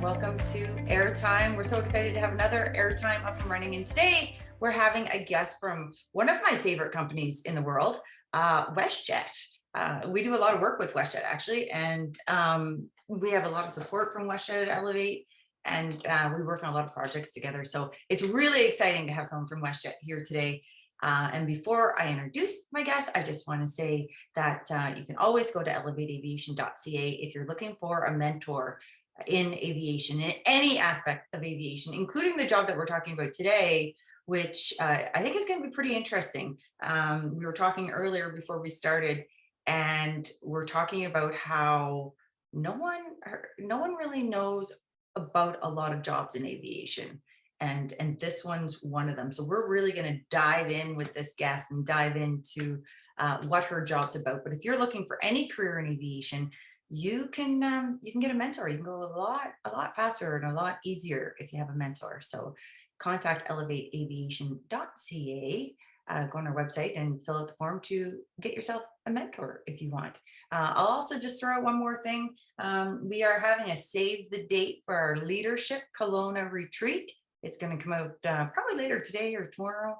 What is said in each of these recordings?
welcome to Airtime. We're so excited to have another Airtime up and running. And today we're having a guest from one of my favorite companies in the world, WestJet. We do a lot of work with WestJet actually, and we have a lot of support from WestJet at Elevate, and we work on a lot of projects together. So it's really exciting to have someone from WestJet here today. And before I introduce my guest, I just want to say that you can always go to elevateaviation.ca if you're looking for a mentor in aviation, in any aspect of aviation, including the job that we're talking about today, which I think is going to be pretty interesting. We were talking earlier before we started, and we're talking about how no one really knows about a lot of jobs in aviation. And this one's one of them. So we're really going to dive in with this guest and dive into what her job's about. But if you're looking for any career in aviation, you can get a mentor. You can go a lot faster and a lot easier if you have a mentor. So contact elevateaviation.ca. Go on our website and fill out the form to get yourself a mentor if you want. I'll also just throw out one more thing. We are having a save the date for our Leadership Kelowna retreat. It's going to come out probably later today or tomorrow.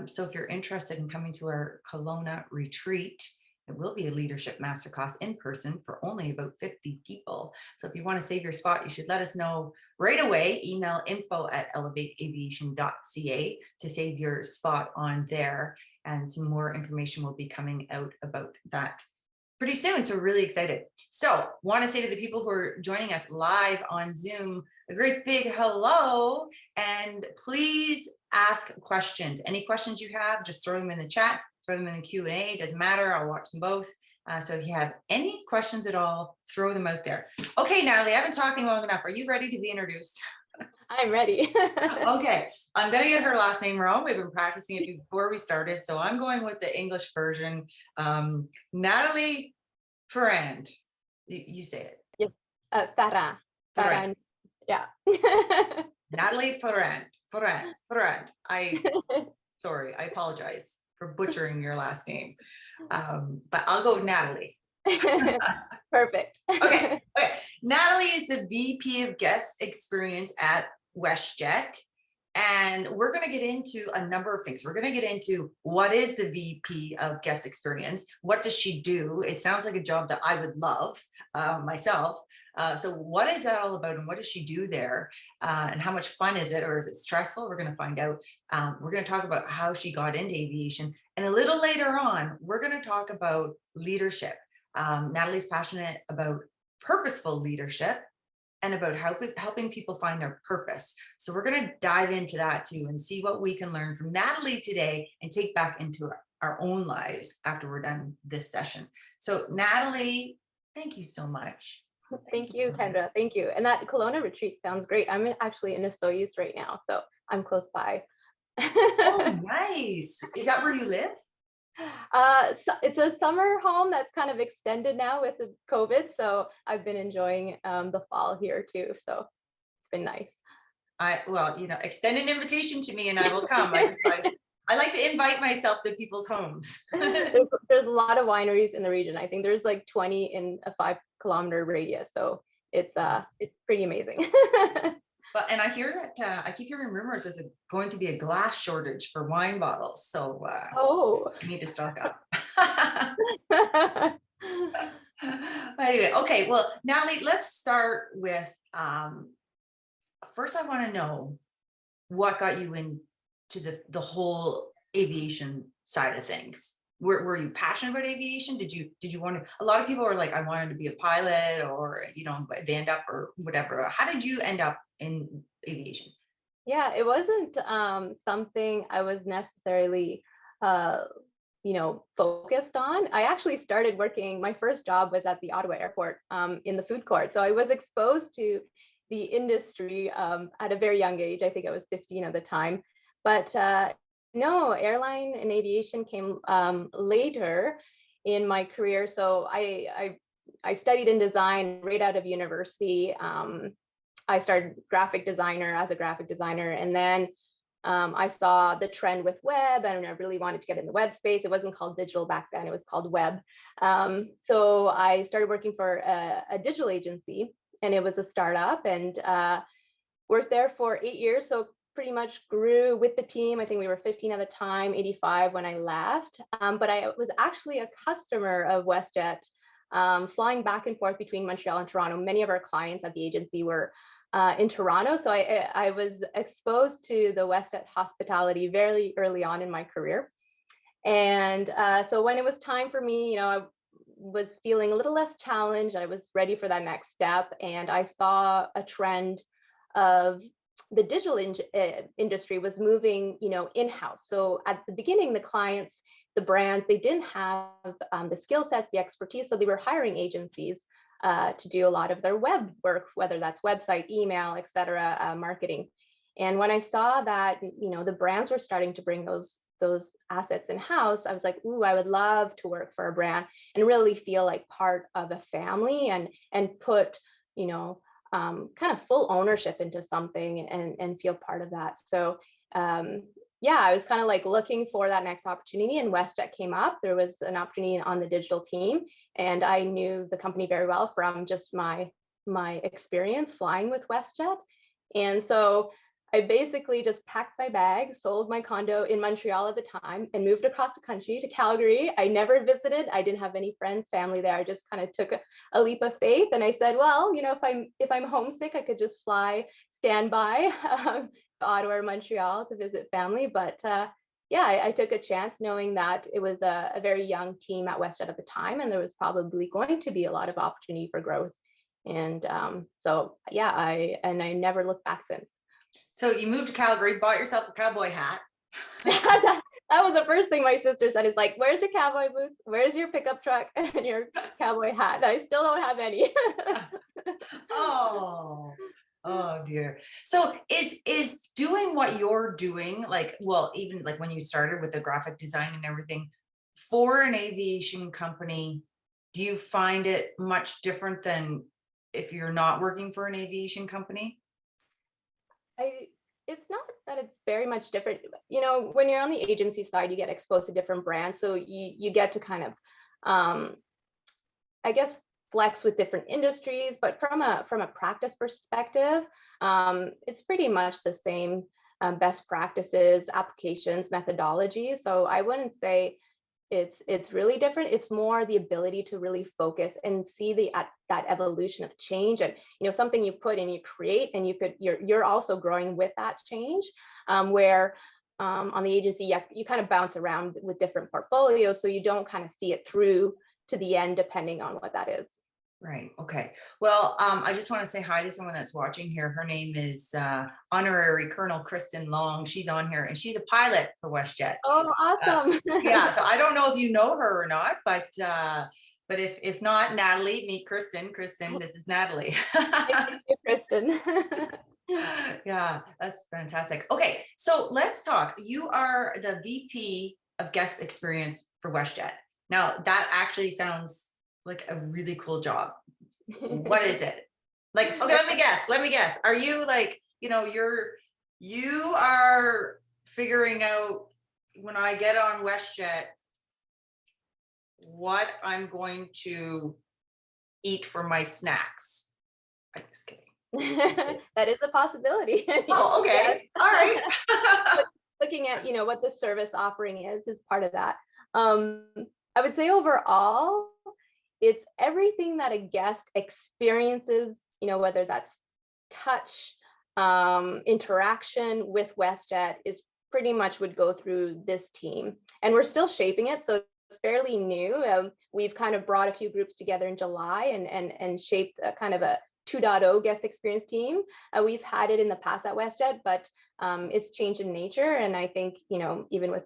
So if you're interested in coming to our Kelowna retreat, it will be a leadership masterclass in person for only about 50 people. So if you want to save your spot, you should let us know right away. Email info@elevateaviation.ca to save your spot on there. And some more information will be coming out about that pretty soon. So we're really excited. So want to say to the people who are joining us live on Zoom, a great big hello, and please ask questions. Any questions you have, just throw them in the chat, throw them in the Q&A, doesn't matter, I'll watch them both. So if you have any questions at all, throw them out there. Okay, Natalie, I've been talking long enough. Are you ready to be introduced? I'm ready. Okay, I'm gonna get her last name wrong. We've been practicing it before we started, so I'm going with the English version. Natalie Farand, you say it. Yes, Farand. Farand. Yeah. Natalie Farand. Sorry, I apologize for butchering your last name, but I'll go with Natalie. Perfect. Okay. Natalie is the VP of Guest Experience at WestJet, and we're going to get into a number of things. We're going to get into what is the VP of Guest Experience, what does she do? It sounds like a job that I would love myself. So what is that all about, and what does she do there, and how much fun is it, or is it stressful? We're going to find out. We're going to talk about how she got into aviation, and a little later on, we're going to talk about leadership. Natalie's passionate about purposeful leadership and about helping people find their purpose. So we're going to dive into that too and see what we can learn from Natalie today and take back into our own lives after we're done this session. So Natalie, thank you so much. Thank you, Kendra. Thank you. And that Kelowna retreat sounds great. I'm actually in Soyuz right now, so I'm close by. Oh, nice. Is that where you live? So it's a summer home that's kind of extended now with the COVID, so I've been enjoying the fall here too, so it's been nice. Well, extend an invitation to me and I will come. I like to invite myself to people's homes. There's a lot of wineries in the region. I think there's like 20 in a 5-kilometer radius, so it's pretty amazing. And I hear that I keep hearing rumors there's going to be a glass shortage for wine bottles. So I need to stock up. Anyway, okay. Well, Natalie, let's start with, first I want to know what got you into the whole aviation side of things. Were you passionate about aviation? Did you want to? A lot of people are like, I wanted to be a pilot, or they end up or whatever. How did you end up in aviation? Yeah, it wasn't something I was necessarily focused on. I actually started working. My first job was at the Ottawa airport in the food court, so I was exposed to the industry at a very young age. I think I was 15 at the time, but no, airline and aviation came later in my career. So I studied in design right out of university. I started graphic designer, and then I saw the trend with web, and I really wanted to get in the web space. It wasn't called digital back then; it was called web. So I started working for a digital agency and it was a startup, and worked there for 8 years. So pretty much grew with the team. I think we were 15 at the time, 85 when I left. But I was actually a customer of WestJet, flying back and forth between Montreal and Toronto. Many of our clients at the agency were in Toronto. So I was exposed to the WestJet hospitality very early on in my career. And so when it was time for me, I was feeling a little less challenged. I was ready for that next step. And I saw a trend of the digital industry was moving, in-house. So at the beginning, the clients, the brands, they didn't have the skill sets, the expertise. So they were hiring agencies to do a lot of their web work, whether that's website, email, et cetera, marketing. And when I saw that, the brands were starting to bring those assets in-house, I was like, ooh, I would love to work for a brand and really feel like part of a family and put, kind of full ownership into something and feel part of that. So yeah, I was kind of like looking for that next opportunity, and WestJet came up. There was an opportunity on the digital team, and I knew the company very well from just my experience flying with WestJet. And so I basically just packed my bag, sold my condo in Montreal at the time, and moved across the country to Calgary. I never visited. I didn't have any friends, family there. I just kind of took a leap of faith, and I said, well, if I'm homesick, I could just fly standby to Ottawa or Montreal to visit family. But yeah, I took a chance, knowing that it was a very young team at WestJet at the time, and there was probably going to be a lot of opportunity for growth. And so yeah, I never looked back since. So you moved to Calgary, bought yourself a cowboy hat. that was the first thing my sister said, is like, where's your cowboy boots? Where's your pickup truck and your cowboy hat? I still don't have any. Oh dear. So is doing what you're doing, like, well, even like when you started with the graphic design and everything for an aviation company, do you find it much different than if you're not working for an aviation company? It's not that it's very much different. When you're on the agency side, you get exposed to different brands. So you get to kind of, I guess, flex with different industries, but from a practice perspective, it's pretty much the same best practices, applications, methodology. So I wouldn't say it's really different. It's more the ability to really focus and see that evolution of change, and something you put and you create, and you're also growing with that change. Where on the agency, you kind of bounce around with different portfolios, so you don't kind of see it through to the end, depending on what that is. Right. Okay. Well, I just want to say hi to someone that's watching here. Her name is Honorary Colonel Kristen Long. She's on here, and she's a pilot for WestJet. Oh, awesome. Yeah. So I don't know if you know her or not, but if not, Natalie, meet Kristen. Kristen, this is Natalie. Thank you, Kristen. Yeah, that's fantastic. Okay, so let's talk. You are the VP of Guest Experience for WestJet. Now, that actually sounds like a really cool job. What is it? Like, okay, let me guess. Are you like, you are figuring out, when I get on WestJet, what I'm going to eat for my snacks? I'm just kidding. That is a possibility. Oh, okay. All right. Looking at, what the service offering is part of that. I would say overall, it's everything that a guest experiences, whether that's touch, interaction with WestJet, is pretty much would go through this team. And we're still shaping it, so it's fairly new. We've kind of brought a few groups together in July and shaped a kind of a 2.0 guest experience team. We've had it in the past at WestJet, but it's changed in nature. And I think, even with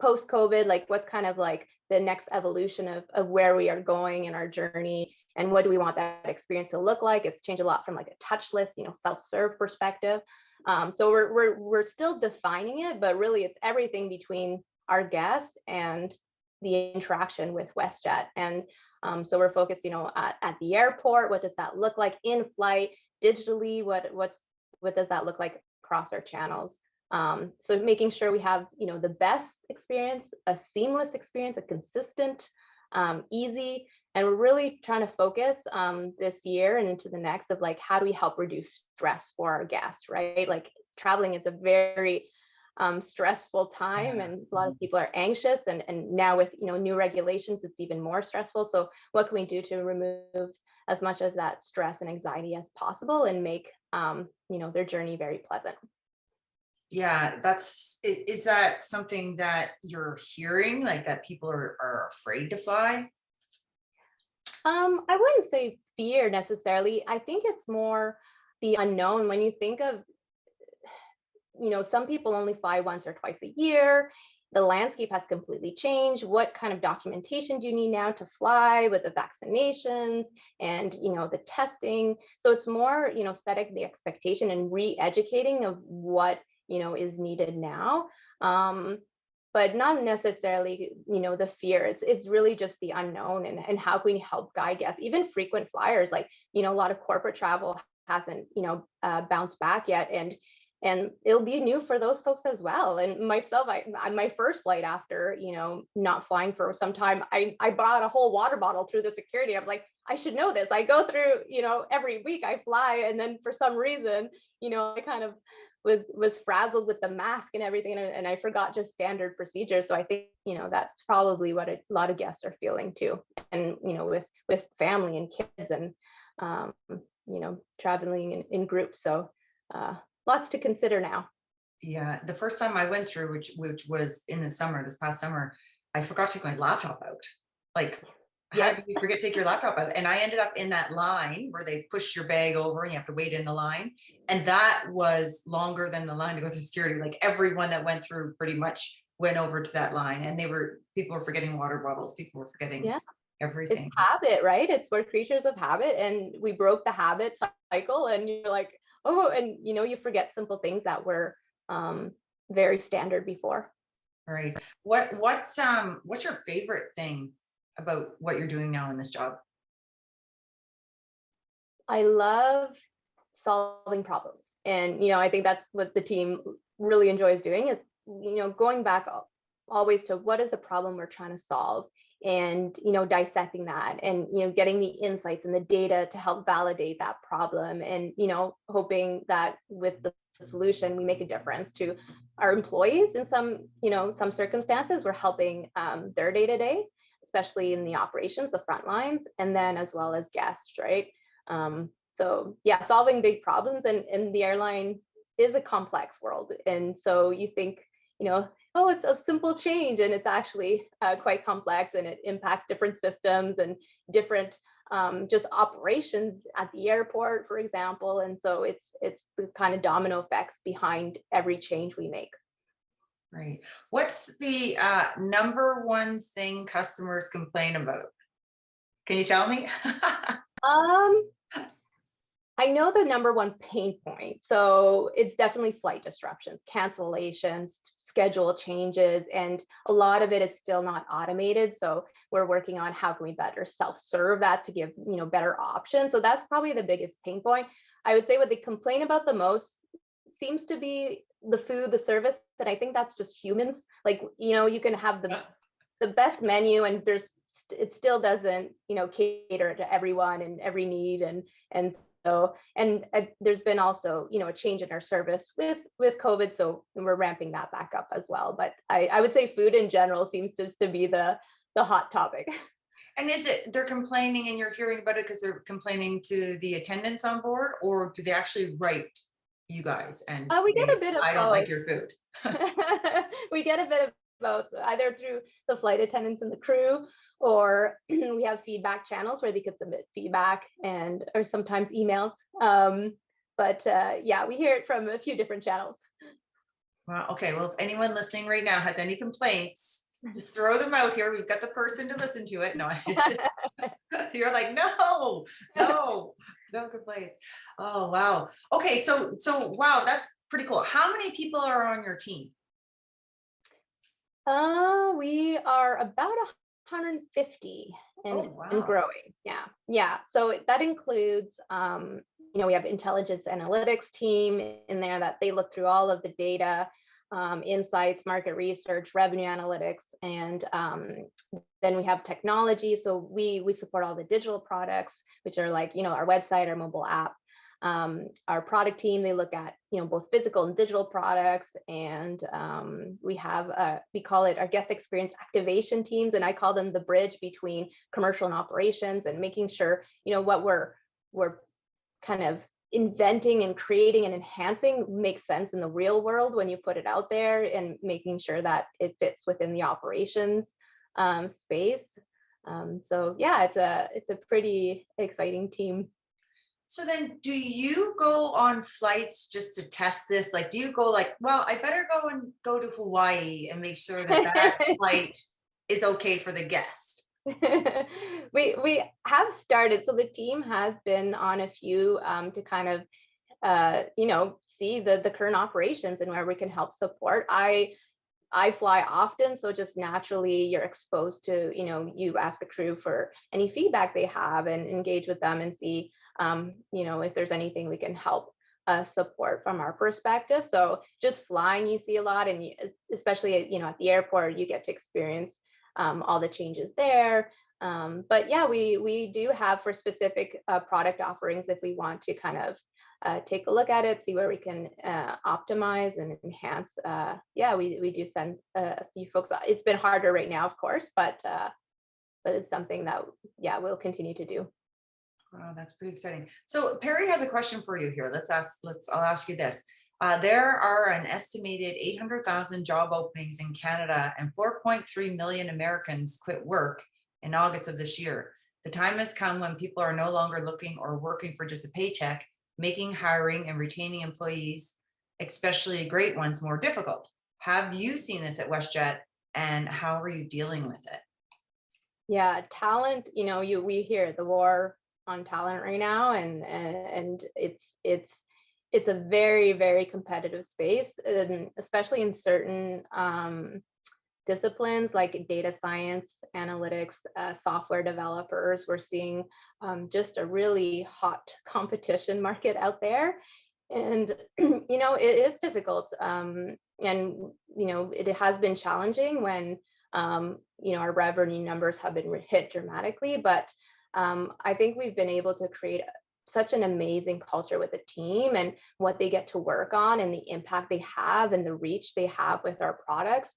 post-COVID, like what's kind of like the next evolution of where we are going in our journey, and what do we want that experience to look like? It's changed a lot from like a touchless, self-serve perspective. So we're still defining it, but really it's everything between our guests and the interaction with WestJet. And so we're focused, at the airport. What does that look like in flight? Digitally, what does that look like across our channels? So making sure we have, the best experience, a seamless experience, a consistent easy. And we're really trying to focus this year and into the next of like, how do we help reduce stress for our guests, right? Like traveling is a very stressful time, Yeah. and a lot of people are anxious, and now with new regulations, it's even more stressful. So what can we do to remove as much of that stress and anxiety as possible and make their journey very pleasant? Yeah, is that something that you're hearing, like that people are afraid to fly? I wouldn't say fear necessarily. I think it's more the unknown. When you think of, some people only fly once or twice a year. The landscape has completely changed. What kind of documentation do you need now to fly with the vaccinations and, the testing? So it's more, setting the expectation and re-educating of what, is needed now. But not necessarily, the fear. It's really just the unknown, and how can we help guide guests, even frequent flyers, like, a lot of corporate travel hasn't, bounced back yet. And it'll be new for those folks as well. And myself, my first flight after, not flying for some time, I bought a whole water bottle through the security. I was like, I should know this. I go through, every week I fly. And then for some reason, I kind of was frazzled with the mask and everything. And I forgot just standard procedures. So I think, that's probably what a lot of guests are feeling too. And, with family and kids and, traveling in groups. So, lots to consider now. Yeah, the first time I went through, which was in the summer, this past summer, I forgot to take my laptop out. Like, how Yes. do you forget to take your laptop out? And I ended up in that line where they push your bag over and you have to wait in the line. And that was longer than the line to go through security. Like everyone that went through pretty much went over to that line, and people were forgetting water bottles, people were forgetting Yeah. It's everything. habit, right? We're creatures of habit, and we broke the habit cycle, and you're like, oh, and you forget simple things that were very standard before. Right. What's your favorite thing about what you're doing now in this job? I love solving problems. And, I think that's what the team really enjoys doing is, going back always to what is the problem we're trying to solve, and, dissecting that, and, getting the insights and the data to help validate that problem, and, hoping that with the solution, we make a difference to our employees in some circumstances. We're helping their day to day, especially in the operations, the front lines, and then as well as guests, right? So yeah, solving big problems, and the airline is a complex world. And so you think, oh, it's a simple change, and it's actually quite complex, and it impacts different systems and different just operations at the airport, for example. And so it's the kind of domino effects behind every change we make. Right. What's the number one thing customers complain about? Can you tell me? Um, I know the number one pain point. So it's definitely flight disruptions, cancellations, schedule changes, and a lot of it is still not automated. So we're working on how can we better self-serve that to give, better options. So that's probably the biggest pain point. I would say what they complain about the most seems to be the food, the service, and I think that's just humans. Like, you can have the best menu, and it still doesn't, cater to everyone and every need, and so, and there's been also, a change in our service with COVID, so we're ramping that back up as well. But I would say food in general seems just to be the hot topic. And is it they're complaining and you're hearing about it because they're complaining to the attendants on board, or do they actually write you guys and We get say, a bit of I don't like both. your food? We get a bit of both, either through the flight attendants and the crew, or we have feedback channels where they could submit feedback, or sometimes emails. But yeah, we hear it from a few different channels. Well, okay. Well, if anyone listening right now has any complaints, just throw them out here. We've got the person to listen to it. No, you're like, no, no complaints. Oh, wow. Okay. So wow, that's pretty cool. How many people are on your team? We are about 150 Oh, and wow. growing. Yeah. Yeah. So that includes, we have intelligence analytics team in there that they look through all of the data. insights, market research, revenue analytics, and then we have technology. So we support all the digital products, which are like, our website, our mobile app. Our product team, they look at, both physical and digital products. And we have, we call it our guest experience activation teams. And I call them the bridge between commercial and operations, and making sure, what we're kind of inventing and creating and enhancing makes sense in the real world when you put it out there, and making sure that it fits within the operations space. So yeah, it's a pretty exciting team. So then do you go on flights just to test this? Like, do you go like, well, I better go to Hawaii and make sure that that flight is okay for the guest? We have started. So the team has been on a few to kind of see the current operations and where we can help support. I fly often, so just naturally you're exposed to, you ask the crew for any feedback they have and engage with them and see, if there's anything we can help support from our perspective. So just flying, you see a lot, and especially, at the airport, you get to experience all the changes there. But yeah, we do have for specific product offerings, if we want to kind of take a look at it, see where we can optimize and enhance. Yeah, we do send a few folks. It's been harder right now, of course, but it's something that, yeah, we'll continue to do. Wow, that's pretty exciting. So Perry has a question for you here. I'll ask you this. There are an estimated 800,000 job openings in Canada, and 4.3 million Americans quit work in August of this year. The time has come when people are no longer looking or working for just a paycheck, making hiring and retaining employees, especially great ones, more difficult. Have you seen this at WestJet, and how are you dealing with it? Yeah, talent, we hear the war on talent right now, and it's a very, very competitive space, especially in certain disciplines like data science, analytics, software developers. We're seeing just a really hot competition market out there. And, it is difficult. And, it has been challenging when, our revenue numbers have been hit dramatically. But I think we've been able to create such an amazing culture with the team, and what they get to work on, and the impact they have, and the reach they have with our products.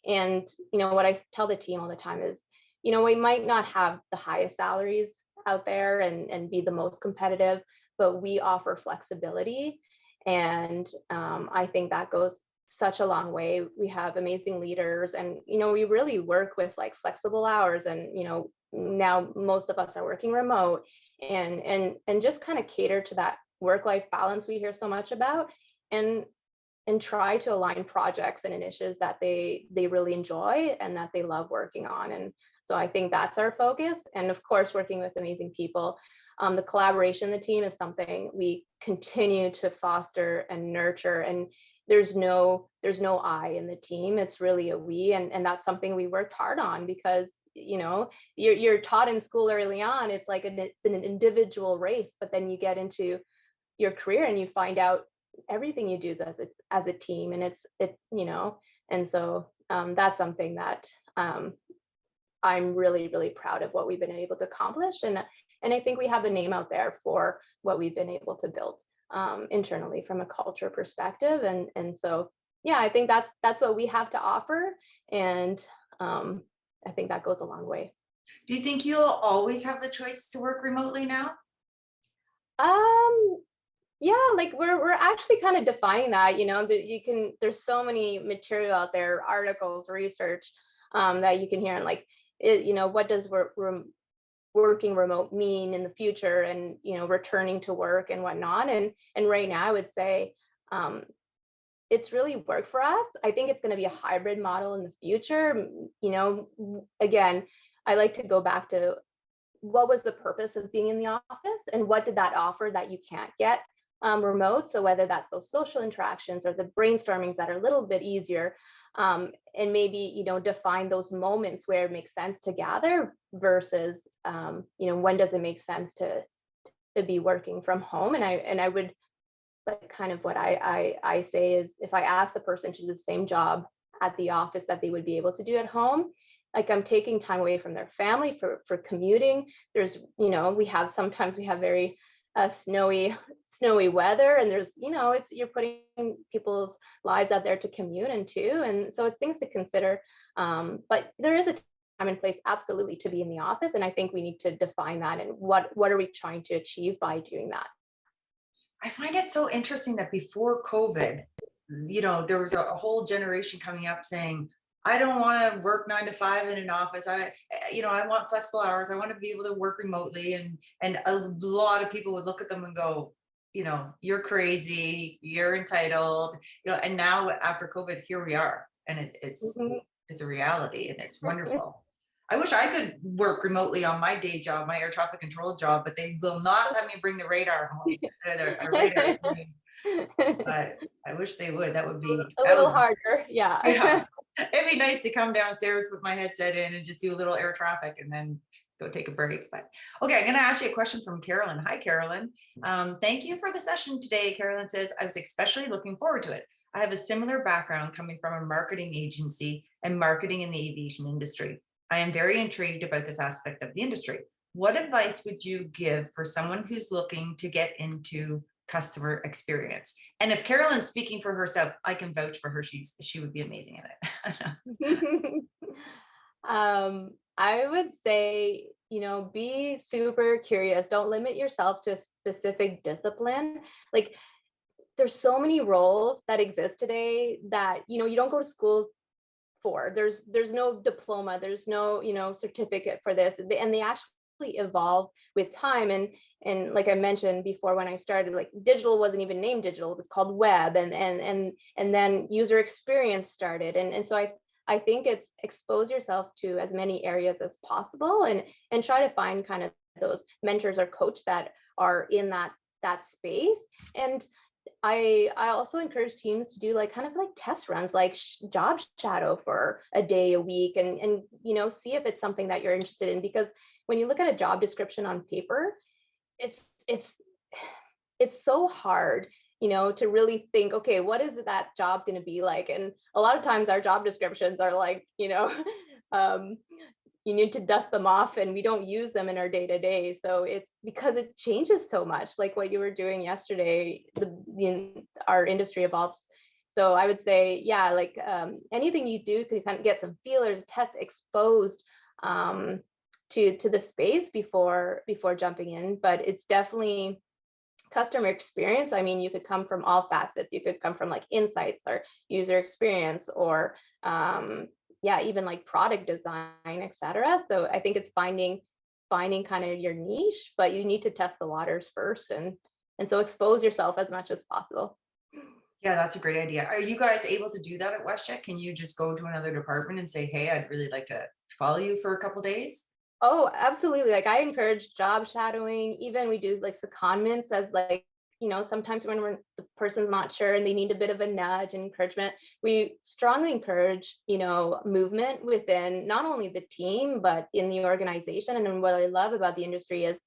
And, what I tell the team all the time is, we might not have the highest salaries out there and be the most competitive, but we offer flexibility. And I think that goes such a long way. We have amazing leaders, and, we really work with like flexible hours, and, now most of us are working remote, and just kind of cater to that work-life balance we hear so much about, and try to align projects and initiatives that they really enjoy and that they love working on. And so I think that's our focus. And of course, working with amazing people. The collaboration in the team is something we continue to foster and nurture. And there's no I in the team. It's really a we. And that's something we worked hard on, because, you're taught in school early on, it's like it's an individual race, but then you get into your career and you find out everything you do is as a team, and and so that's something that I'm really, really proud of what we've been able to accomplish. And I think we have a name out there for what we've been able to build internally from a culture perspective. And so, yeah, I think that's what we have to offer. And I think that goes a long way. Do you think you'll always have the choice to work remotely now? Yeah, like we're actually kind of defining that, that there's so many material out there, articles, research, that you can hear, and like what does working remote mean in the future, and returning to work and whatnot. And right now I would say it's really worked for us. I think it's going to be a hybrid model in the future. Again, I like to go back to what was the purpose of being in the office, and what did that offer that you can't get remote. So whether that's those social interactions or the brainstormings that are a little bit easier, and maybe define those moments where it makes sense to gather versus when does it make sense to be working from home. And I would like kind of what I say is, if I ask the person to do the same job at the office that they would be able to do at home, like I'm taking time away from their family for commuting. There's, sometimes we have very snowy weather, and there's, it's, you're putting people's lives out there to commute into, and so it's things to consider. But there is a time and place absolutely to be in the office, and I think we need to define that, and what are we trying to achieve by doing that. I find it so interesting that before COVID, there was a whole generation coming up saying, I don't want to work 9 to 5 in an office. I want flexible hours. I want to be able to work remotely. And a lot of people would look at them and go, you're crazy, you're entitled, and now after COVID, here we are. And Mhm. it's a reality, and it's wonderful. I wish I could work remotely on my day job, my air traffic control job, but they will not let me bring the radar home, or radar screen. But I wish they would. That would be, A little harder, yeah. yeah. It'd be nice to come downstairs, put my headset in, and just do a little air traffic and then go take a break. But okay, I'm going to ask you a question from Carolyn. Hi, Carolyn. Thank you for the session today. Carolyn says, I was especially looking forward to it. I have a similar background coming from a marketing agency and marketing in the aviation industry. I am very intrigued about this aspect of the industry. What advice would you give for someone who's looking to get into customer experience? And if Carolyn's speaking for herself, I can vouch for her. She would be amazing at it. I would say, be super curious. Don't limit yourself to a specific discipline. Like, there's so many roles that exist today that, you don't go to school for. There's no diploma, there's no, certificate for this. And they actually evolve with time. And like I mentioned before, when I started, like, digital wasn't even named digital, it was called web, and then user experience started. And so I think it's expose yourself to as many areas as possible, and try to find kind of those mentors or coach that are in that space. And I also encourage teams to do, like, kind of like test runs, like job shadow for a day a week, and see if it's something that you're interested in. Because when you look at a job description on paper, it's it's it's so hard, to really think, okay, what is that job going to be like? And a lot of times our job descriptions are like, um, you need to dust them off, and we don't use them in our day to day. So it's because it changes so much, like what you were doing yesterday. Our industry evolves. So I would say, yeah, like, anything you do to kind of get some feelers, test, exposed, to the space before jumping in. But it's definitely customer experience. I mean, you could come from all facets. You could come from, like, insights or user experience, or yeah, even like product design, etc. So I think it's finding kind of your niche, but you need to test the waters first, and so expose yourself as much as possible. Yeah, that's a great idea. Are you guys able to do that at WestJet? Can you just go to another department and say, hey, I'd really like to follow you for a couple days? Oh, absolutely. Like, I encourage job shadowing. Even we do, like, secondments, as, like, sometimes when the person's not sure and they need a bit of a nudge and encouragement, we strongly encourage, movement within not only the team, but in the organization. And then what I love about the industry is,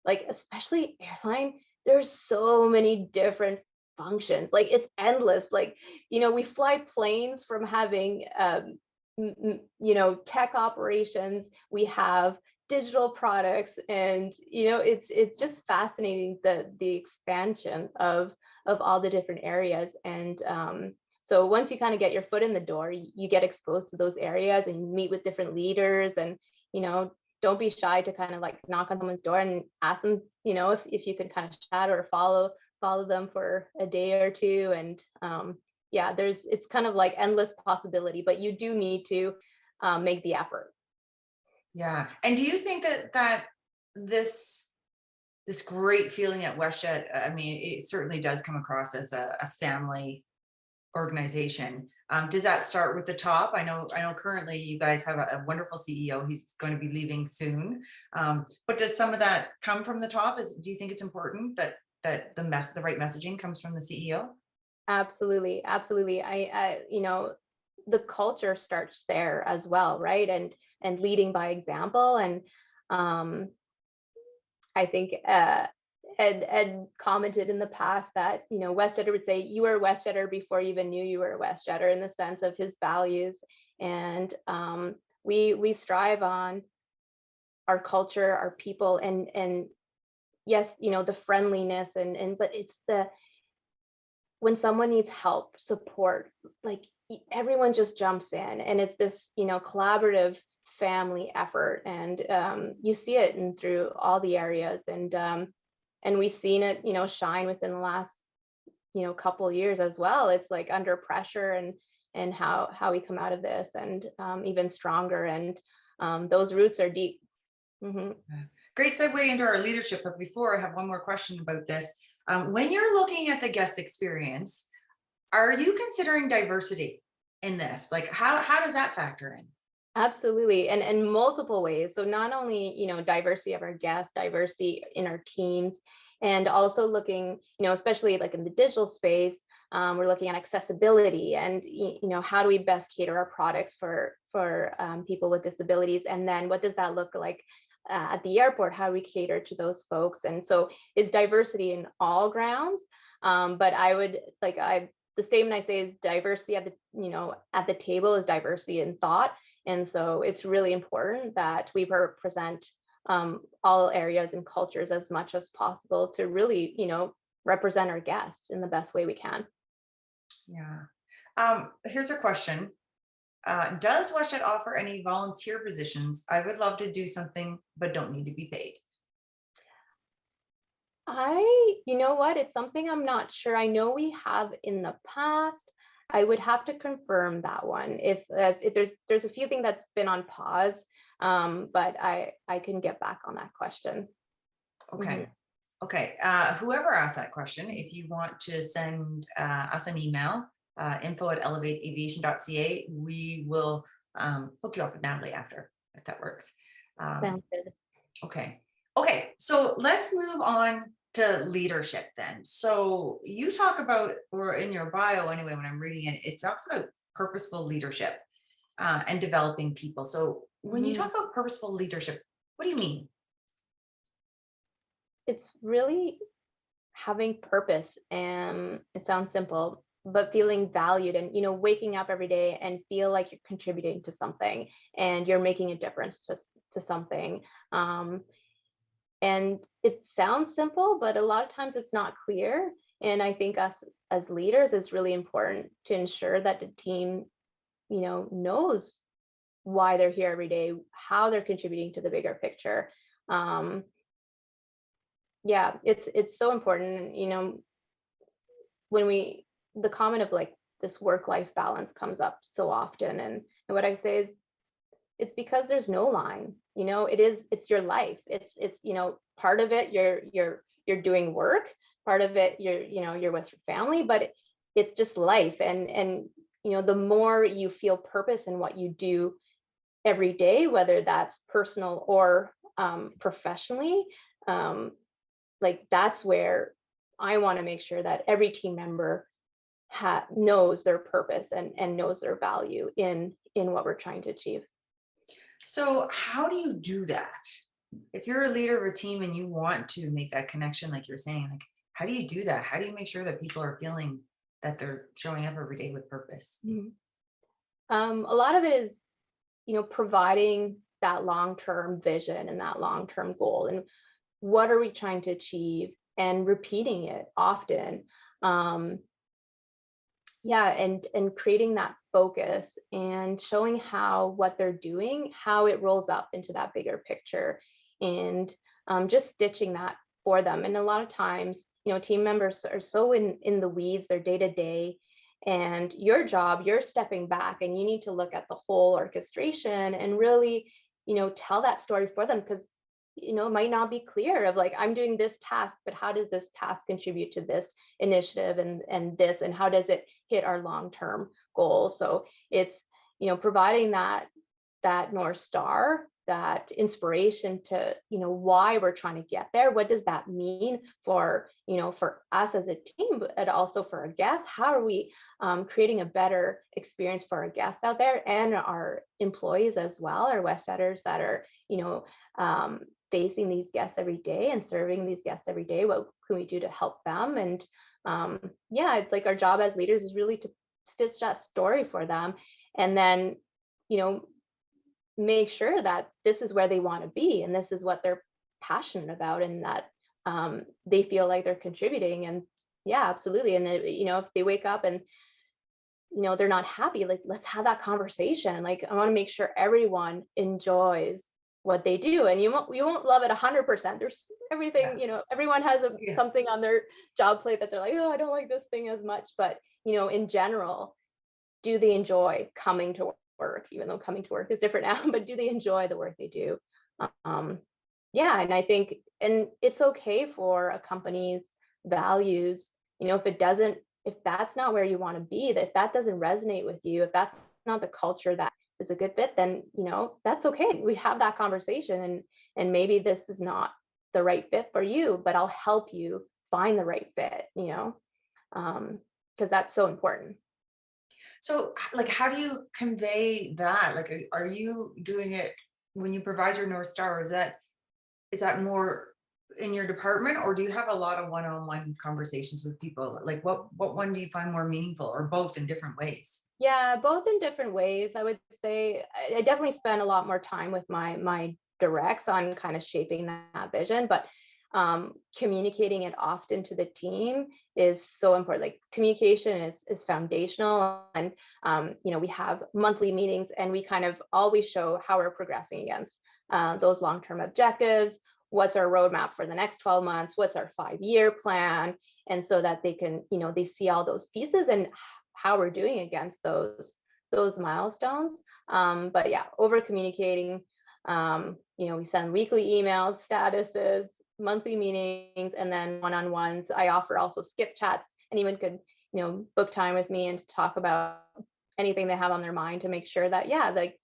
like, especially airline, there's so many different functions. Like, it's endless. Like, we fly planes from having tech operations, we have digital products, and it's just fascinating, the expansion of all the different areas. And so once you kind of get your foot in the door, you get exposed to those areas, and you meet with different leaders. And don't be shy to kind of, like, knock on someone's door and ask them, if you can kind of chat or follow them for a day or two. And yeah, it's kind of like endless possibility, but you do need to make the effort. Yeah. And do you think that this great feeling at WestJet, I mean, it certainly does come across as a family organization. Does that start with the top? I know currently you guys have a wonderful CEO. He's going to be leaving soon. But does some of that come from the top? Do you think it's important that the right messaging comes from the CEO? Absolutely, absolutely. The culture starts there as well, right? And leading by example. And I think Ed commented in the past that, WestJetter would say you were a WestJetter before you even knew you were a WestJetter, in the sense of his values. And we strive on our culture, our people, and yes, the friendliness, but it's when someone needs help, support, like everyone just jumps in, and it's this, collaborative family effort. And you see it through all the areas. And we've seen it, shine within the last, couple years as well. It's like under pressure, and how we come out of this, and even stronger. And those roots are deep. Mm-hmm. Great segue into our leadership. But before, I have one more question about this. When you're looking at the guest experience, are you considering diversity in this? Like, how does that factor in? Absolutely, and multiple ways. So not only, diversity of our guests, diversity in our teams, and also looking, especially like in the digital space, we're looking at accessibility, and how do we best cater our products for people with disabilities, and then what does that look like at the airport? How do we cater to those folks? And so it's diversity in all grounds. But I would the statement I say is diversity at the table is diversity in thought. And so it's really important that we represent all areas and cultures as much as possible to really, represent our guests in the best way we can. Yeah. Here's a question. Does WestJet offer any volunteer positions? I would love to do something, but don't need to be paid. You know what? It's something I'm not sure. I know we have in the past. I would have to confirm that one. If there's a few things that's been on pause, but I can get back on that question. Okay. Mm-hmm. Okay. Whoever asked that question, if you want to send us an email, info@elevateaviation.ca, we will hook you up with Natalie after, if that works. Sounds good. Okay. Okay. So let's move on to leadership then. So you talk about, or in your bio anyway, when I'm reading it, it talks about purposeful leadership and developing people. So when you talk about purposeful leadership, what do you mean? It's really having purpose, and it sounds simple, but feeling valued, and waking up every day and feel like you're contributing to something, and you're making a difference to something. And it sounds simple, but a lot of times it's not clear. And I think us as leaders, it's really important to ensure that the team, knows why they're here every day, how they're contributing to the bigger picture. Yeah, it's so important. When the comment of like this work-life balance comes up so often, and what I say is, it's because there's no line. It's your life. It's part of it you're doing work, part of it you're with your family, but it's just life. And the more you feel purpose in what you do every day, whether that's personal or professionally, like that's where I want to make sure that every team member knows their purpose and knows their value in what we're trying to achieve. So how do you do that? If you're a leader of a team and you want to make that connection, like you're saying, like, how do you do that? How do you make sure that people are feeling that they're showing up every day with purpose? Mm-hmm. A lot of it is, providing that long-term vision and that long-term goal, and what are we trying to achieve, and repeating it often. And creating that focus, and showing how what they're doing, how it rolls up into that bigger picture, and just stitching that for them. And a lot of times, team members are so in the weeds, their day to day, and your job, you're stepping back, and you need to look at the whole orchestration and really, tell that story for them, because it might not be clear of like, I'm doing this task, but how does this task contribute to this initiative, and this, and how does it hit our long-term goals? So it's, providing that North Star, that inspiration to, why we're trying to get there. What does that mean for, for us as a team, but also for our guests? How are we creating a better experience for our guests out there, and our employees as well, our WestJetters that are, facing these guests every day and serving these guests every day. What can we do to help them? And yeah, it's like our job as leaders is really to stitch that story for them, and then, you know, make sure that this is where they want to be and this is what they're passionate about, and that they feel like they're contributing. And yeah, absolutely. And you know, if they wake up and, you know, they're not happy, like, let's have that conversation. Like, I want to make sure everyone enjoys what they do, and you won't love it 100%. There's everything, you know, everyone has Yeah. something on their job plate that they're like, oh, I don't like this thing as much. But, you know, in general, do they enjoy coming to work, even though coming to work is different now, but do they enjoy the work they do? um, yeah, and I think, and it's okay for a company's values, you know, if that's not where you want to be, that if that doesn't resonate with you, if that's not the culture that is a good fit, then, you know, that's okay. We have that conversation, and maybe this is not the right fit for you, but I'll help you find the right fit, you know, because that's so important. So, like, how do you convey that? Like, are you doing it when you provide your North Star? Is that more in your department, or do you have a lot of one-on-one conversations with people? Like, what one do you find more meaningful, or both in different ways? Yeah, both in different ways. I would say I definitely spend a lot more time with my directs on kind of shaping that vision, but communicating it often to the team is so important. Like, communication is foundational, and you know, we have monthly meetings, and we kind of always show how we're progressing against those long-term objectives. What's our roadmap for the next 12 months? What's our 5-year plan? And so that they can, you know, they see all those pieces and how we're doing against those milestones. But yeah, over communicating. You know, we send weekly emails, statuses, monthly meetings, and then one-on-ones. I offer also skip chats. Anyone could, you know, book time with me and to talk about anything they have on their mind, to make sure that, yeah, like,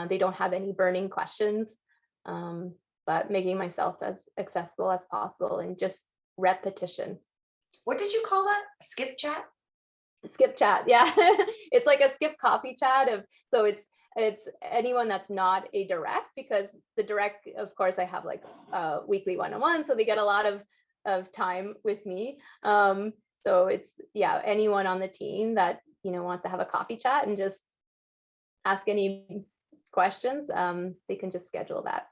they don't have any burning questions. Um, but making myself as accessible as possible, and just repetition. What did you call that? Skip chat? Skip chat, yeah. It's like a skip coffee chat of, so it's anyone that's not a direct, because the direct, of course, I have like weekly one-on-one, so they get a lot of time with me. So it's, yeah, anyone on the team that, you know, wants to have a coffee chat and just ask any questions, they can just schedule that.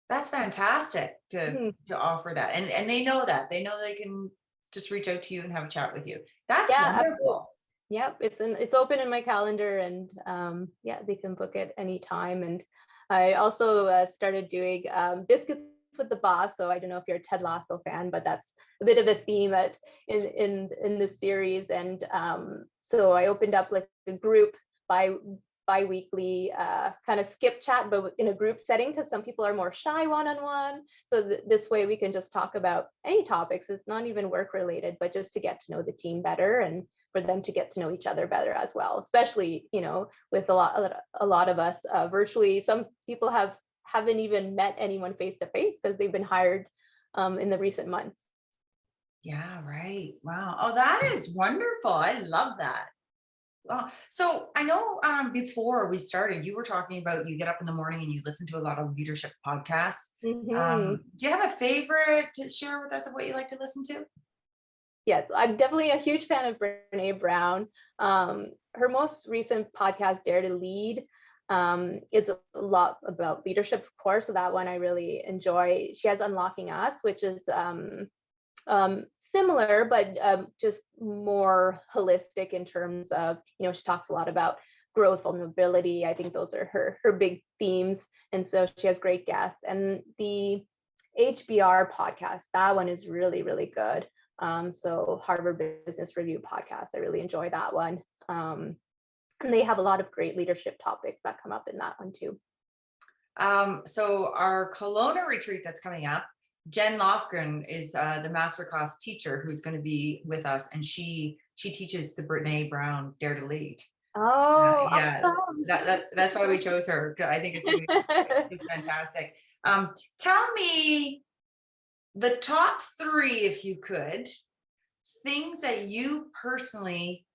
That's fantastic to Mhm. offer that, and they know that they can just reach out to you and have a chat with you. That's Yeah, absolutely. wonderful. Yep, it's open in my calendar, and yeah, they can book it anytime. And I also started doing biscuits with the boss. So I don't know if you're a Ted Lasso fan, but that's a bit of a theme in this series. And so I opened up like a group by bi-weekly kind of skip chat, but in a group setting, because some people are more shy one-on-one. So this way we can just talk about any topics. It's not even work related, but just to get to know the team better, and for them to get to know each other better as well, especially, you know, with a lot of us virtually. Some people haven't even met anyone face to face because they've been hired in the recent months. Yeah, right. Wow. Oh, that is wonderful. I love that. So I know before we started, you were talking about you get up in the morning and you listen to a lot of leadership podcasts. Hmm. Do you have a favorite to share with us of what you like to listen to? Yes, I'm definitely a huge fan of Brene Brown. Her most recent podcast, Dare to Lead, is a lot about leadership, of course. So that one I really enjoy. She has Unlocking Us, which is similar, but just more holistic in terms of, you know, she talks a lot about growth, vulnerability. I think those are her big themes. And so she has great guests. And the HBR podcast, that one is really, really good. So Harvard Business Review podcast, I really enjoy that one. And they have a lot of great leadership topics that come up in that one too. So our Kelowna retreat that's coming up, Jen Lofgren is the masterclass teacher who's going to be with us, and she teaches the Brene Brown Dare to Lead. Oh, Yeah, awesome. that's why we chose her. I think it's gonna be it's fantastic. Tell me the top three, if you could, things that you personally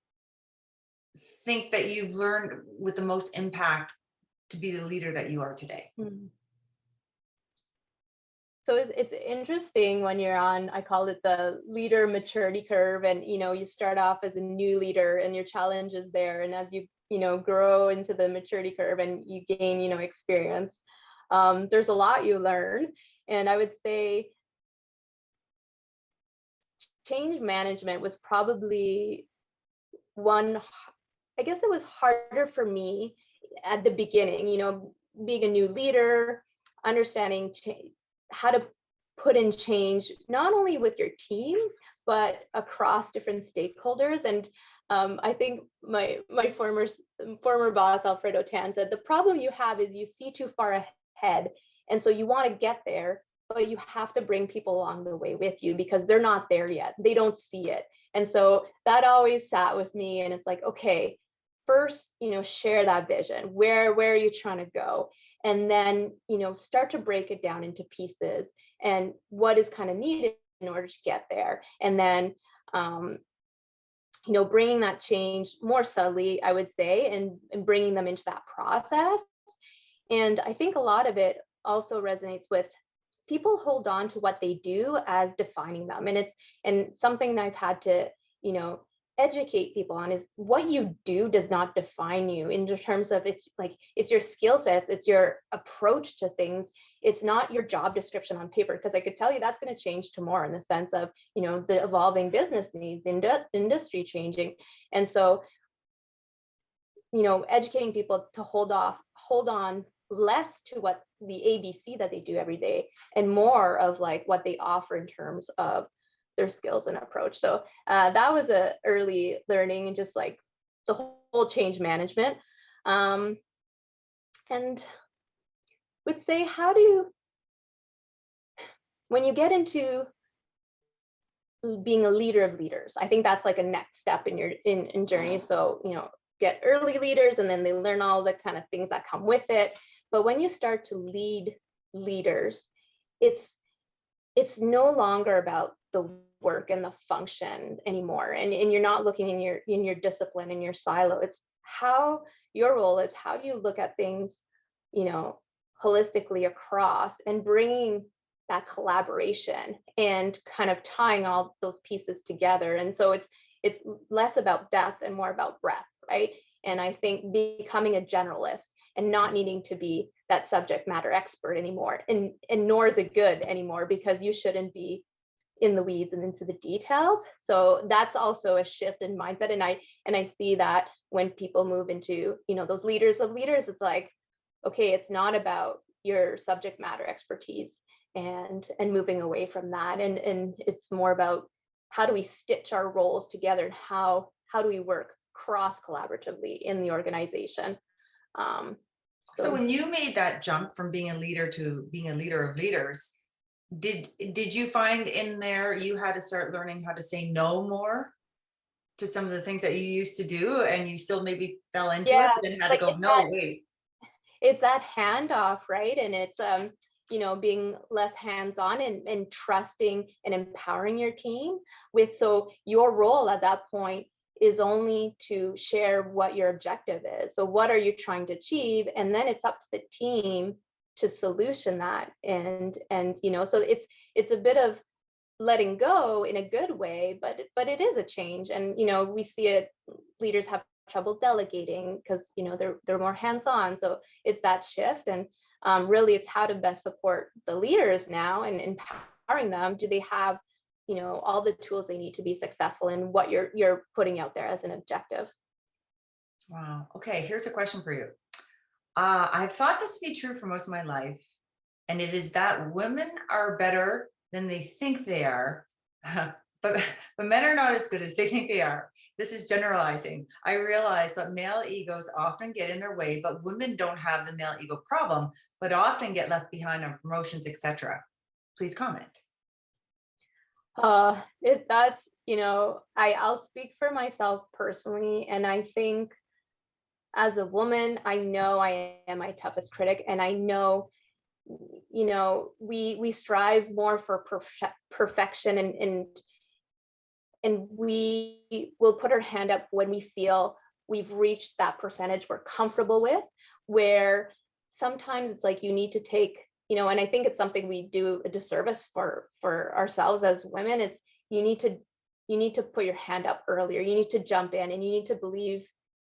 think that you've learned with the most impact to be the leader that you are today. Hmm. So it's interesting when you're on, I call it the leader maturity curve, and you start off as a new leader and your challenge is there, and as you grow into the maturity curve and you gain experience, there's a lot you learn. And I would say change management was probably one, I guess it was harder for me at the beginning, being a new leader, understanding how to put in change, not only with your team, but across different stakeholders. And I think my former boss, Alfredo Tan, said, the problem you have is you see too far ahead. And so you want to get there, but you have to bring people along the way with you because they're not there yet. They don't see it. And so that always sat with me. And it's like, okay, first, share that vision. Where are you trying to go? And then, start to break it down into pieces and what is kind of needed in order to get there. And then, bringing that change more subtly, I would say, and bringing them into that process. And I think a lot of it also resonates with people hold on to what they do as defining them. And something that I've had to, educate people on is what you do does not define you in terms of it's your skill sets, it's your approach to things. It's not your job description on paper, because I could tell you that's going to change tomorrow in the sense of, the evolving business needs, industry changing. And so, educating people to hold on less to what the ABC that they do every day and more of like what they offer in terms of their skills and approach. So that was a early learning, and just like the whole change management. And would say, when you get into being a leader of leaders, I think that's like a next step in your in journey. So, get early leaders and then they learn all the kind of things that come with it. But when you start to lead leaders, it's no longer about the work and the function anymore. And you're not looking in your discipline, in your silo. It's how your role is, how do you look at things, holistically across, and bringing that collaboration and kind of tying all those pieces together. And so it's less about depth and more about breadth, right? And I think becoming a generalist and not needing to be that subject matter expert anymore, and nor is it good anymore, because you shouldn't be in the weeds and into the details. So that's also a shift in mindset. And I see that when people move into, those leaders of leaders, it's like, okay, it's not about your subject matter expertise and moving away from that. And it's more about how do we stitch our roles together, and how do we work cross collaboratively in the organization. So when you made that jump from being a leader to being a leader of leaders, did you find in there you had to start learning how to say no more to some of the things that you used to do, and you still maybe fell into it, Yeah, but then had to like go, no, wait. it's that handoff, right? And it's being less hands-on and trusting and empowering your team with, so your role at that point is only to share what your objective is. So what are you trying to achieve? And then it's up to the team to solution that. And so it's a bit of letting go in a good way, but it is a change. And we see it, leaders have trouble delegating because they're more hands-on. So it's that shift. And really it's how to best support the leaders now and empowering them. Do they have all the tools they need to be successful in what you're putting out there as an objective? Wow. Okay, here's a question for you. I've thought this to be true for most of my life, and it is that women are better than they think they are, but men are not as good as they think they are. This is generalizing. I realize that male egos often get in their way, but women don't have the male ego problem, but often get left behind on promotions, etc. Please comment. That's I'll speak for myself personally, and I think as a woman, I know I am my toughest critic, and I know we strive more for perfection, and we will put our hand up when we feel we've reached that percentage we're comfortable with, where sometimes it's like you need to take and I think it's something we do a disservice for ourselves as women. It's you need to put your hand up earlier. You need to jump in, and you need to believe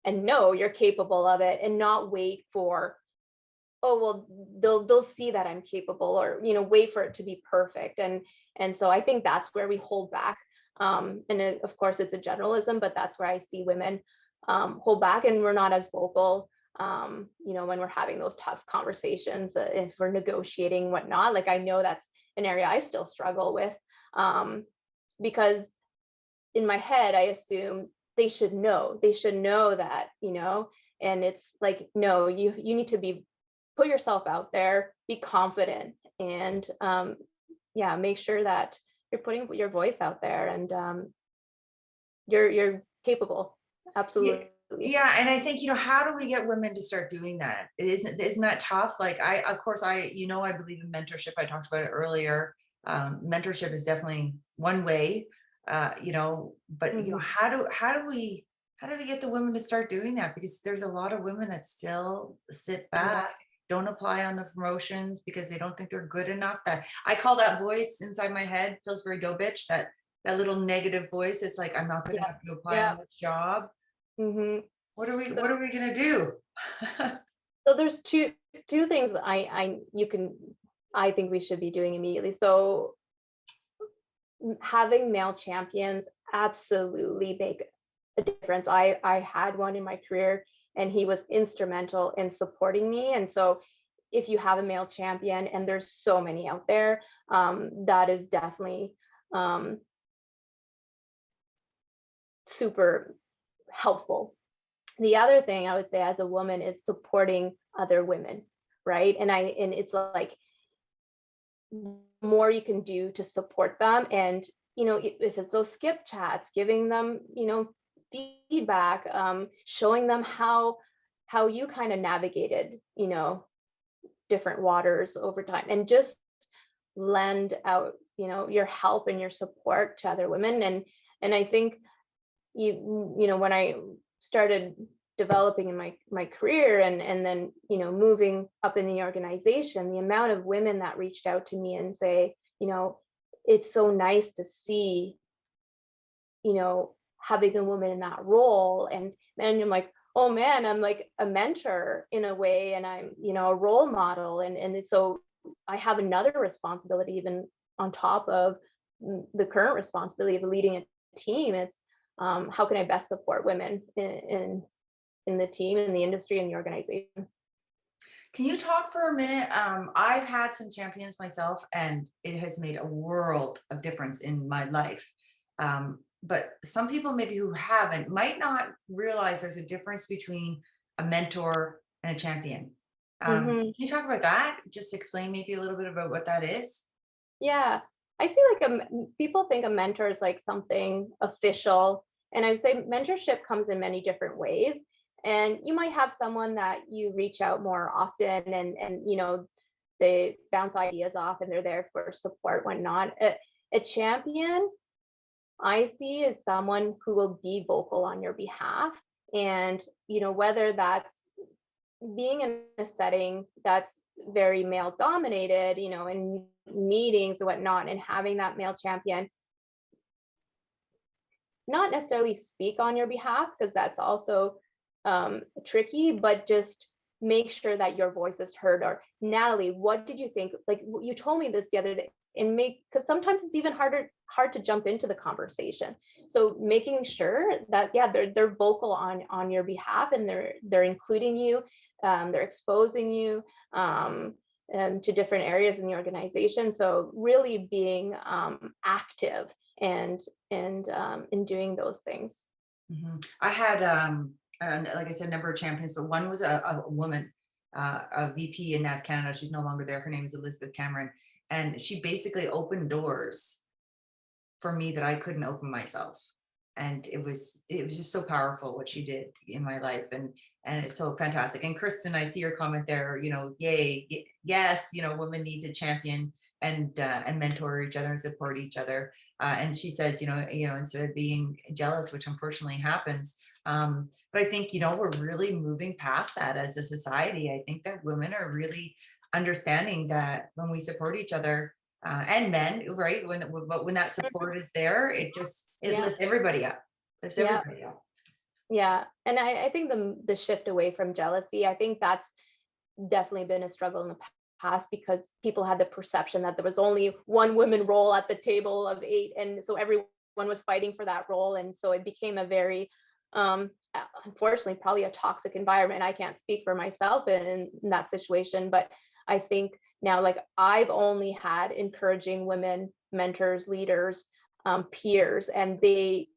and know you're capable of it, and not wait for, oh well, they'll see that I'm capable, or wait for it to be perfect. And so I think that's where we hold back. And of course it's a generalism, but that's where I see women hold back, and we're not as vocal, when we're having those tough conversations, if we're negotiating whatnot. Like, I know that's an area I still struggle with, because in my head I assume they should know that, and it's like, no, you need to put yourself out there, be confident, and yeah, make sure that you're putting your voice out there, and you're capable. Yeah. Absolutely. Yeah, and I think, how do we get women to start doing that? Isn't that tough? Like, of course, I believe in mentorship. I talked about it earlier. Mentorship is definitely one way, but Mhm. how do we get the women to start doing that? Because there's a lot of women that still sit Yeah. back, don't apply on the promotions because they don't think they're good enough. That I call that voice inside my head, Pillsbury Dough bitch, that little negative voice. It's like, I'm not gonna Yeah. have to apply Yeah. on this job. Hmm. What are we So, what are we gonna do? there's two things I think we should be doing immediately. So, having male champions absolutely make a difference. I had one in my career, and he was instrumental in supporting me. And so if you have a male champion, and there's so many out there, that is definitely um, super helpful. The other thing I would say as a woman is supporting other women, right? And it's like, more you can do to support them, and if it's those skip chats, giving them feedback, showing them how you kind of navigated different waters over time, and just lend out your help and your support to other women. And I think when I started developing in my career, and then moving up in the organization, the amount of women that reached out to me and say, it's so nice to see having a woman in that role. And then I'm like, oh man, I'm like a mentor in a way, and I'm a role model, and so I have another responsibility, even on top of the current responsibility of leading a team. It's how can I best support women in the team, in the industry, in the organization. Can you talk for a minute? I've had some champions myself, and it has made a world of difference in my life. But some people maybe who haven't might not realize there's a difference between a mentor and a champion. Can Hmm. you talk about that? Just explain maybe a little bit about what that is. Yeah, I see, like, people think a mentor is like something official, and I would say mentorship comes in many different ways. And you might have someone that you reach out more often, and they bounce ideas off, and they're there for support, whatnot. A champion I see is someone who will be vocal on your behalf, and whether that's being in a setting that's very male dominated, in meetings and whatnot, and having that male champion not necessarily speak on your behalf, because that's also tricky, but just make sure that your voice is heard. Or, Natalie, what did you think? Like, you told me this the other day, and because sometimes it's even hard to jump into the conversation. So making sure that, yeah, they're vocal on your behalf, and they're including you, they're exposing you to different areas in the organization. So really being active, and in doing those things. I had, like I said, a number of champions, but one was a woman, a VP in Nav Canada. She's no longer there. Her name is Elizabeth Cameron, and she basically opened doors for me that I couldn't open myself. And it was just so powerful what she did in my life, and it's so fantastic. And Kristen, I see your comment there, yay, yes, women need to champion and mentor each other and support each other. And she says, instead of being jealous, which unfortunately happens, but I think, we're really moving past that as a society. I think that women are really understanding that when we support each other, and men, right? When that support is there, it Yeah, lifts everybody up. Lifts yeah, everybody up. yeah. And I think the shift away from jealousy, I think that's definitely been a struggle in the past, because people had the perception that there was only one woman role at the table of eight, and so everyone was fighting for that role, and so it became a very unfortunately probably a toxic environment. I can't speak for myself in that situation, but I think now, like, I've only had encouraging women mentors, leaders, peers, and they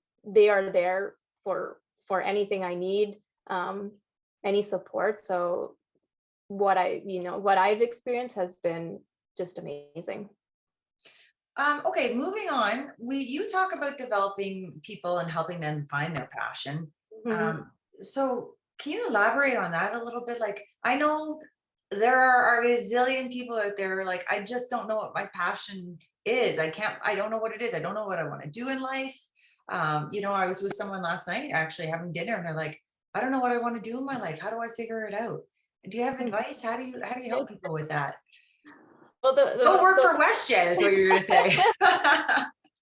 are there for anything I need, any support. So what I've experienced has been just amazing. Okay, moving on. You talk about developing people and helping them find their passion. Mhm. So can you elaborate on that a little bit? Like, I know there are a gazillion people out there, like, I just don't know what my passion is. I don't know what it is. I don't know what I want to do in life. I was with someone last night actually having dinner, and they're like, I don't know what I want to do in my life. How do I figure it out? Do you have advice? How do you help people with that? Well, Don't work for WestJet is what you're gonna say.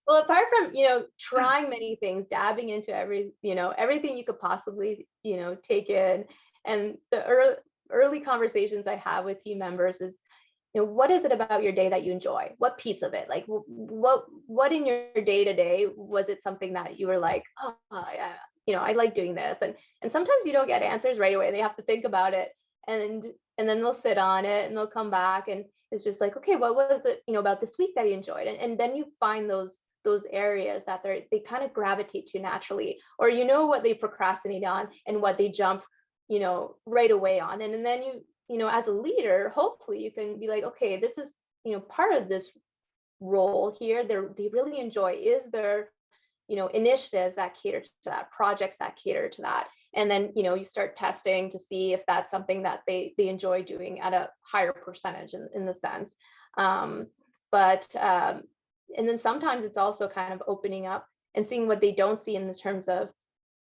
well, apart from trying many things, dabbing into everything you could possibly take in, and the early conversations I have with team members is, what is it about your day that you enjoy? What piece of it? Like, what in your day to day was it something that you were like, oh, yeah, I like doing this, and sometimes you don't get answers right away. They have to think about it, and and then they'll sit on it and they'll come back, and it's just like, okay, what was it about this week that you enjoyed? And then you find those areas that they kind of gravitate to naturally, or what they procrastinate on and what they jump right away on, and then as a leader, hopefully you can be like, okay, this is part of this role here. They really enjoy. Is there initiatives that cater to that, projects that cater to that, and then you start testing to see if that's something that they enjoy doing at a higher percentage in the sense. um, but and then sometimes it's also kind of opening up and seeing what they don't see in the terms of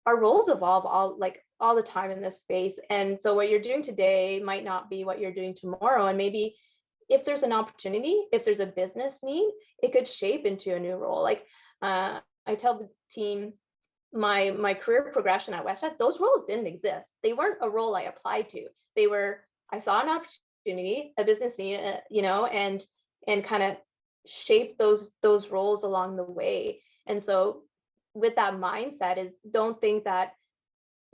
our roles evolve all the time in this space. And so what you're doing today might not be what you're doing tomorrow. And maybe if there's an opportunity, if there's a business need, it could shape into a new role. Like I tell the team, my career progression at WestJet, those roles didn't exist. They weren't a role I applied to. They were, I saw an opportunity, a business need, and kind of shape those roles along the way. And so with that mindset is, don't think that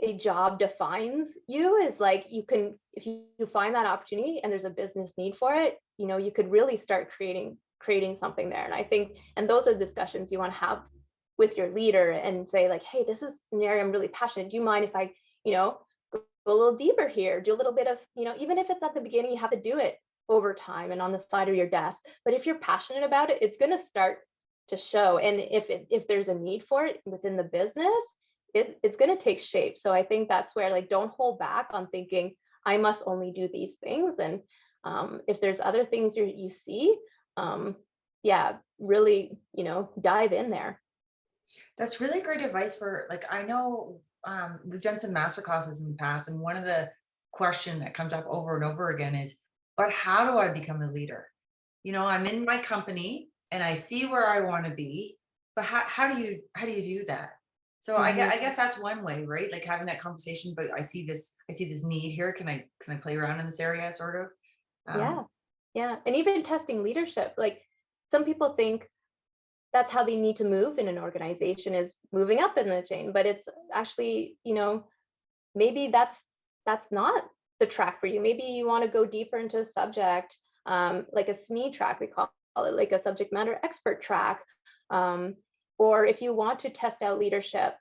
a job defines you. Is like, you can, if you find that opportunity and there's a business need for it, you could really start creating something there. And I think, and those are discussions you want to have with your leader and say like, hey, this is an area I'm really passionate. Do you mind if I go a little deeper here, do a little bit of even if it's at the beginning, you have to do it over time and on the side of your desk. But if you're passionate about it, it's going to start to show. And if there's a need for it within the business, it's going to take shape. So I think that's where, like, don't hold back on thinking I must only do these things. And if there's other things you see, yeah, really dive in there. That's really great advice for, like, I know we've done some master classes in the past, and one of the question that comes up over and over again is, but how do I become a leader? I'm in my company and I see where I want to be, but how do you do that? So Mhm. I guess that's one way, right? Like, having that conversation, but I see this need here. Can I play around in this area, sort of? Yeah. Yeah. And even testing leadership, like, some people think that's how they need to move in an organization, is moving up in the chain, but it's actually, maybe that's not the track for you. Maybe you want to go deeper into a subject, like a SME track, we call it, like a subject matter expert track. Um, or if you want to test out leadership,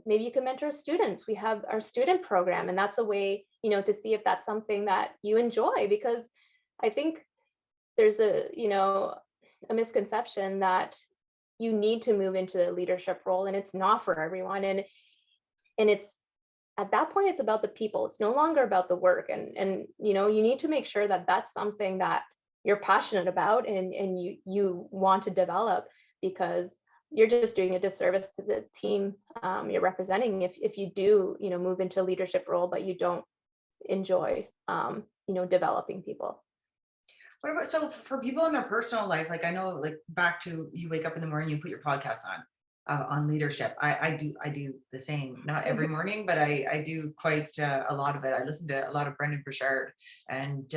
maybe you can mentor students. We have our student program, and that's a way, to see if that's something that you enjoy. Because I think there's a misconception that you need to move into a leadership role, and it's not for everyone. And it's, at that point, it's about the people. It's no longer about the work. And you need to make sure that that's something that you're passionate about, and you want to develop, because you're just doing a disservice to the team you're representing if you do move into a leadership role but you don't enjoy developing people. What about, so for people in their personal life, like I know, like back to you wake up in the morning, you put your podcast on leadership. I do the same, not every morning, but I do quite a lot of it. I listen to a lot of Brendan Burchard, and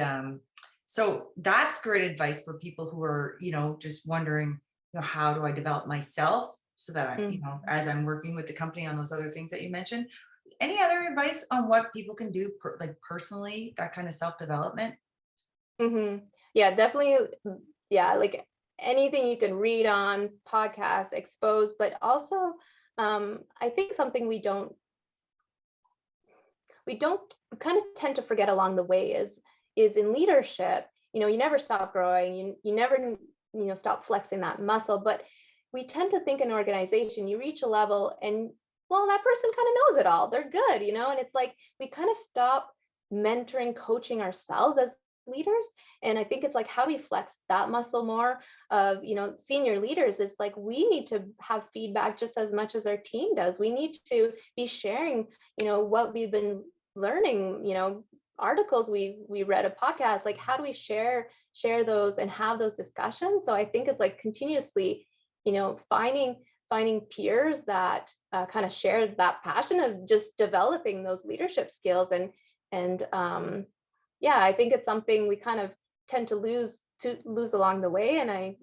so that's great advice for people who are, just wondering, how do I develop myself so that I, Mhm. as I'm working with the company on those other things that you mentioned. Any other advice on what people can do, like personally, that kind of self-development? Yeah, definitely. Yeah, like anything you can read on podcasts, expose, but also I think something we don't kind of tend to forget along the way is in leadership, you never stop growing, you never stop flexing that muscle, but we tend to think in an organization, you reach a level and well, that person kind of knows it all. They're good, and it's like we kind of stop mentoring, coaching ourselves as leaders. And I think it's like, how do we flex that muscle more of, senior leaders? It's like we need to have feedback just as much as our team does. We need to be sharing, what we've been learning, articles we read, a podcast. Like, how do we share those and have those discussions? So I think it's like continuously, finding peers that kind of share that passion of just developing those leadership skills. And yeah, I think it's something we kind of tend to lose along the way. And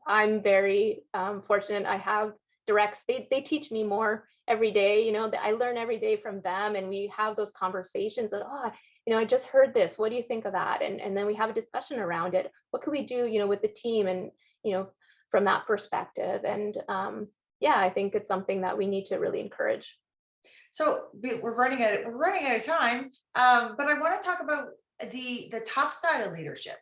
I'm very fortunate. I have directs. They teach me more every day. That I learn every day from them, and we have those conversations that, I just heard this. What do you think of that? And then we have a discussion around it. What could we do, with the team, and from that perspective. And yeah, I think it's something that we need to really encourage. So we're running out of time. But I want to talk about the tough side of leadership.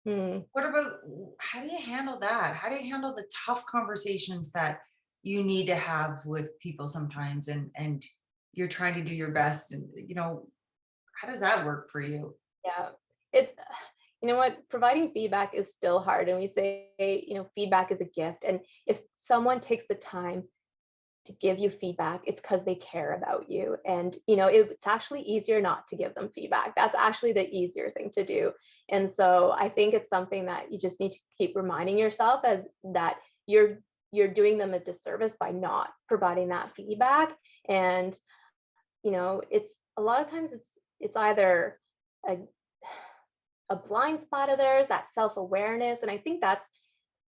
Hmm. What about, how do you handle that? How do you handle the tough conversations that you need to have with people sometimes, and you're trying to do your best, and how does that work for you? Yeah, it's you know what, providing feedback is still hard, and we say, feedback is a gift, and if someone takes the time to give you feedback, it's because they care about you. And it's actually easier not to give them feedback. That's actually the easier thing to do. And so I think it's something that you just need to keep reminding yourself as that you're doing them a disservice by not providing that feedback. And it's a lot of times it's either a, a blind spot of theirs, that self-awareness. And I think that's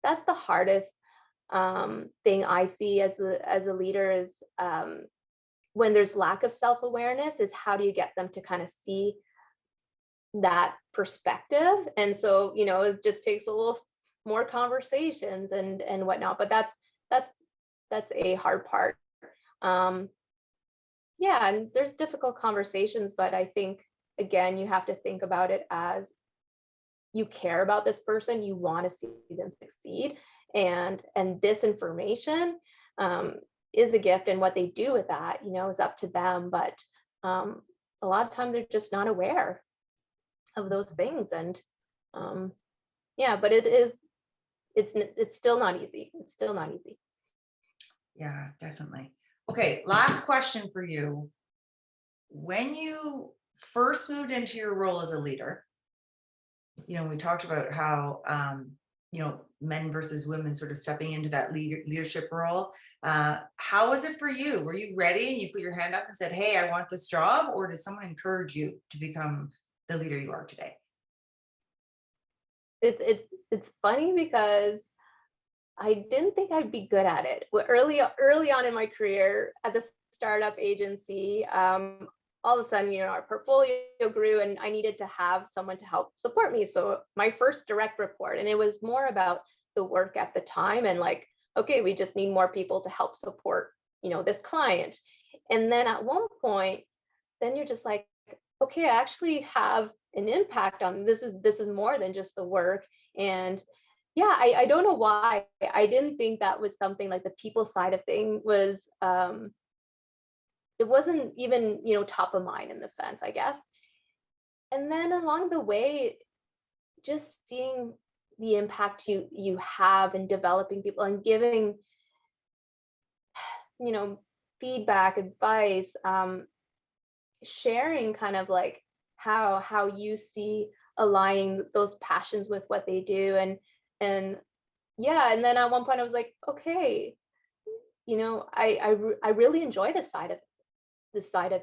the hardest thing I see as a leader is when there's lack of self-awareness, is how do you get them to kind of see that perspective? And so it just takes a little more conversations and whatnot, but that's a hard part. um yeah, and there's difficult conversations, but I think again you have to think about it as you care about this person, you want to see them succeed, and this information um, is a gift, and what they do with that, is up to them. But um, a lot of times they're just not aware of those things, and um, yeah, but it's still not easy. It's still not easy. Yeah, definitely. Okay, last question for you. When you first moved into your role as a leader, we talked about how men versus women sort of stepping into that leadership role. How was it for you? Were you ready and you put your hand up and said, hey, I want this job? Or did someone encourage you to become the leader you are today? It's funny because I didn't think I'd be good at it. Early on in my career at the startup agency, all of a sudden, our portfolio grew, and I needed to have someone to help support me. So my first direct report, and it was more about the work at the time, and like, okay, we just need more people to help support, this client. And then at one point, then you're just like, okay, I actually have an impact on this is more than just the work. And yeah, I don't know why I didn't think that was something like the people side of thing was it wasn't even top of mind in the sense, I guess. And then along the way, just seeing the impact you have in developing people and giving you know feedback, advice, sharing kind of like how you see aligning those passions with what they do. And yeah, and then at one point I was like, okay, I really enjoy this side of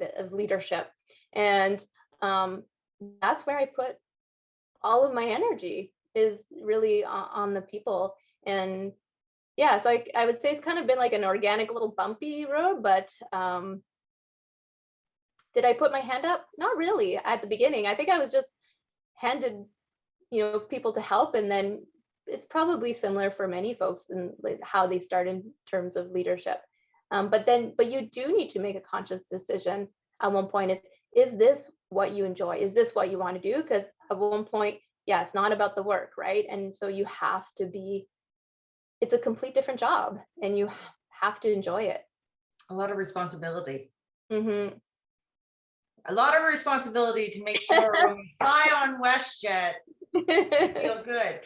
it, of leadership. And that's where I put all of my energy, is really on the people. And yeah, so I would say it's kind of been like an organic little bumpy road, but did I put my hand up? Not really at the beginning. I think I was just handed, people to help. And then it's probably similar for many folks in like how they start in terms of leadership. But you do need to make a conscious decision at one point, is this what you enjoy? Is this what you want to do? Because at one point, yeah, it's not about the work, right? And so you have to it's a complete different job, and you have to enjoy it. A lot of responsibility. Mm-hmm. A lot of responsibility to make sure when we fly on WestJet, we feel good.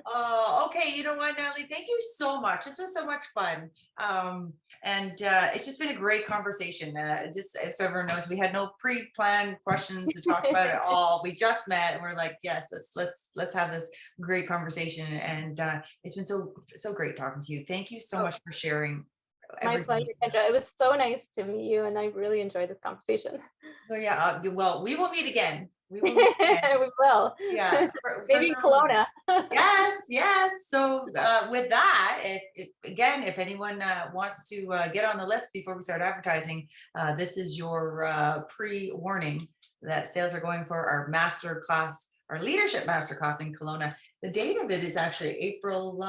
Oh, okay. You know what, Natalie? Thank you so much. This was so much fun. And it's just been a great conversation. Just so everyone knows, we had no pre-planned questions to talk about at all. We just met and we're like, yes, let's have this great conversation. And it's been so great talking to you. Thank you so much for sharing. My pleasure, Kendra. It was so nice to meet you, and I really enjoyed this conversation. So yeah, well, we will meet again. We will meet again. We will. Yeah, maybe sure. Kelowna. Yes. So with that, if anyone wants to get on the list before we start advertising, this is your pre-warning that sales are going for our master class, our leadership master class in Kelowna. The date of it is actually April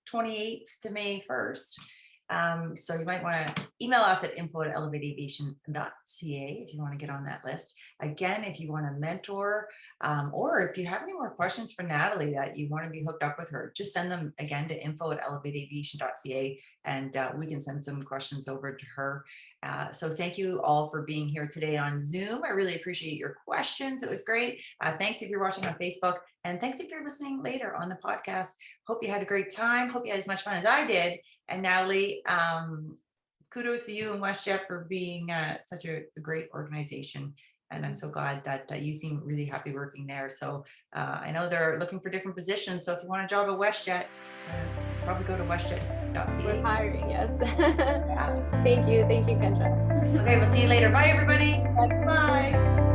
28th to May 1st. So you might want to email us at info@elevateaviation.ca if you want to get on that list. Again, if you want to mentor, or if you have any more questions for Natalie that you want to be hooked up with her, just send them again to info@elevateaviation.ca, and we can send some questions over to her. So thank you all for being here today on Zoom. I really appreciate your questions. It was great. Thanks if you're watching on Facebook, and thanks if you're listening later on the podcast. Hope you had a great time. Hope you had as much fun as I did. And Natalie, kudos to you and WestJet for being such a great organization. And I'm so glad that you seem really happy working there. So I know they're looking for different positions. So if you want a job at WestJet, probably go to westjet.ca. We're hiring, yes. Thank you, Kendra. Okay, we'll see you later. Bye, everybody. Bye. Bye.